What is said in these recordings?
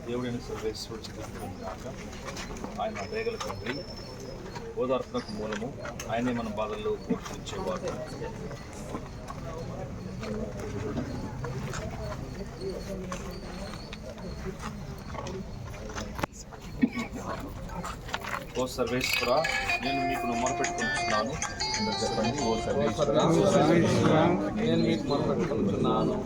దేవుడైన సర్వేశ్వరుడు చిత్రించడం కాక ఆయన దయగల తండ్రి, ఓదార్పునకు మూలము, ఆయనే మన బాధల్లో పోషించేవాడు. ఓ సర్వేశ్వర, నేను మీకు మొరపెట్టుకుంటున్నాను. చెప్పండి. ఓ సర్వేశ్వర, నేను మీకు మొరపెట్టుకుంటున్నాను.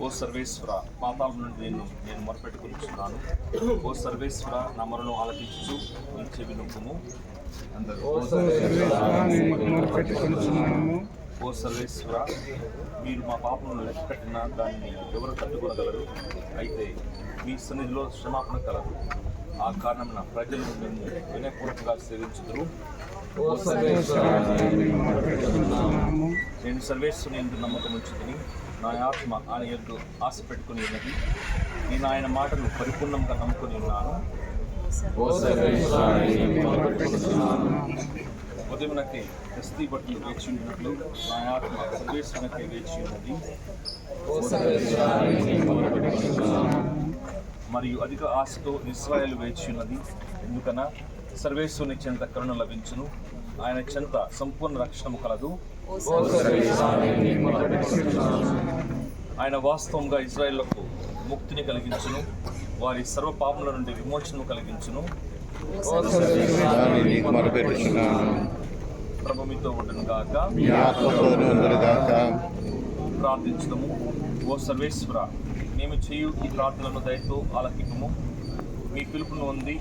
ఓ సర్వేశ్వర, పాతాళం నుండి నేను మొరపెట్టుకుంటున్నాను. ఓ సర్వేశ్వర, నా మొరను ఆలకించు, నీ చెవి నొప్పుము. అందరూ ఓ సర్వేశ్వర, మీరు మా పాపములను లెక్క కట్టిన దాన్ని ఎవరు తట్టుకోగలరు? అయితే మీ సన్నిధిలో క్షమాపణ కలదు. ఆ కారణం ప్రజలను మేము వినయపూర్వకంగా సేవించుదురు. నేను సర్వేశ్వరుని యందు నమ్మకం ఉంచుకుని నా ఆత్మ ఆయన యందు ఆశ పెట్టుకుని ఉన్నది. నేను ఆయన మాటలు పరిపూర్ణంగా నమ్ముకొని ఉన్నాను. ఉదయమునకే క్రిస్తీ బట్టలు వేచి ఉన్నట్లు నా ఆత్మ సర్వేశ్వరునికై వేచి ఉన్నది. మరియు అధిక ఆశతో ఇశ్రాయేలు వేచి ఉన్నది. ఎందుకన్నా సర్వేశ్వరుని చెంత కరుణ లభించును, ఆయన చెంత సంపూర్ణ రక్షణము కలదు. ఆయన వాస్తవంగా ఇశ్రాయేలుకు ముక్తిని కలిగించును, వారి సర్వ పాపముల నుండి విమోచనము కలిగించును. ప్రభు మీతో ఉండును గాక. ప్రార్థించుదము. ఓ సర్వేశ్వర, మేము చేయు ఈ ప్రార్థనలను దయతో ఆలకింపుము. మీ పిలుపును పొంది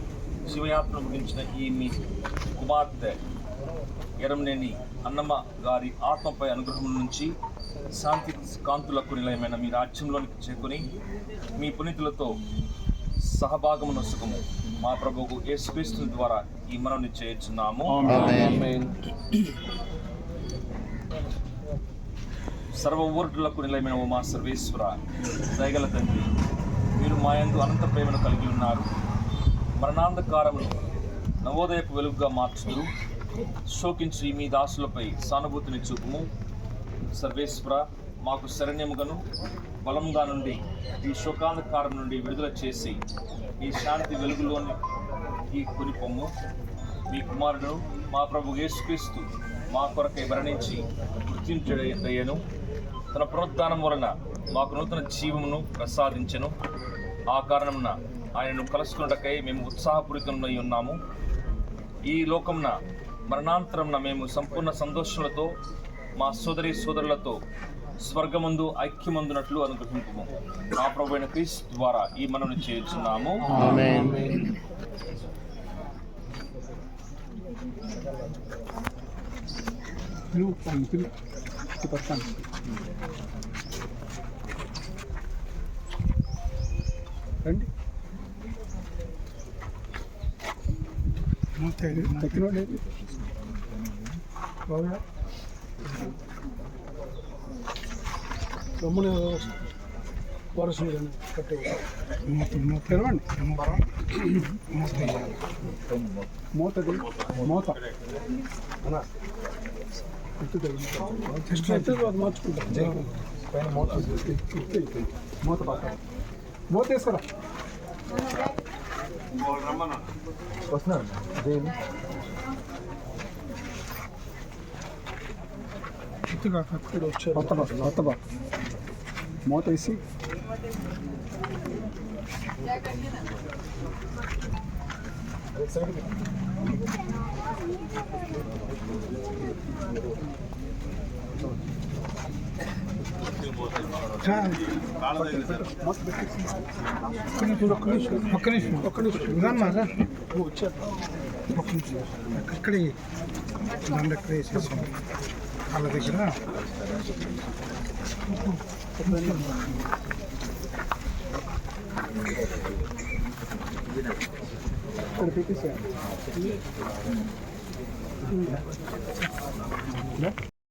శివయాత్రను ముగించిన ఈ మీ కుమార్తె ఎరంనేని అన్నమ్మ గారి ఆత్మపై అనుగ్రహం నుంచి శాంతి కాంతులకు నిలయమైన మీ రాజ్యంలోనికి చేరుకొని మీ పునీతులతో సహభాగము నొసుకము. మా ప్రభువుకు యేసుక్రీస్తు ద్వారా ఈ మనవిని చేయుచున్నాము. సర్వ ఊరులకు నిలయమైన ఓ మా సర్వేశ్వర, దయగల తండ్రి, మీరు మా యందు అనంత ప్రేమను కలిగి ఉన్నారు. మరణాంధకారమును నవోదయపు వెలుగుగా మార్చుదురు. శోకించి మీ దాసులపై సానుభూతిని చూపుము. సర్వేశ్వర, మాకు శరణ్యముగాను బలంగా నుండి ఈ శోకాంధకారం నుండి విడుదల చేసి ఈ శాంతి వెలుగులోని ఈ కొనిపొమ్ము. మీ కుమారుడు మా ప్రభు యేసుక్రీస్తు మా కొరకై మరణించి మృత్యుంజయుడయ్యను. తన పునరుద్ధానం వలన మాకు నూతన జీవమును ప్రసాదించెను. ఆ కారణమున ఆయనను కలుసుకున్నటకై మేము ఉత్సాహపూరితమై ఉన్నాము. ఈ లోకమున మరణాంతరమున మేము సంపూర్ణ సంతోషములతో మా సోదరులతో స్వర్గమందు ఐక్యమందునట్లు అనుగ్రహింపుము. మా ప్రభు అయిన క్రీస్తు ద్వారా ఈ మనవిని చేయుచున్నాము. రండి. గమ్మున వారసులు కట్టే తెరవండి. మూతది మూత మార్చుకుంటాం. పైన మూత మూత పక్క మూత వేస్తారా? వస్తున్నాను. కొత్త బాక్స్ మూత వేసి ఒక్క నిమిషం ఇక్కడే దాని దగ్గర వేసేసి వాళ్ళ దగ్గర ఇక్కడ పెట్టేసారు.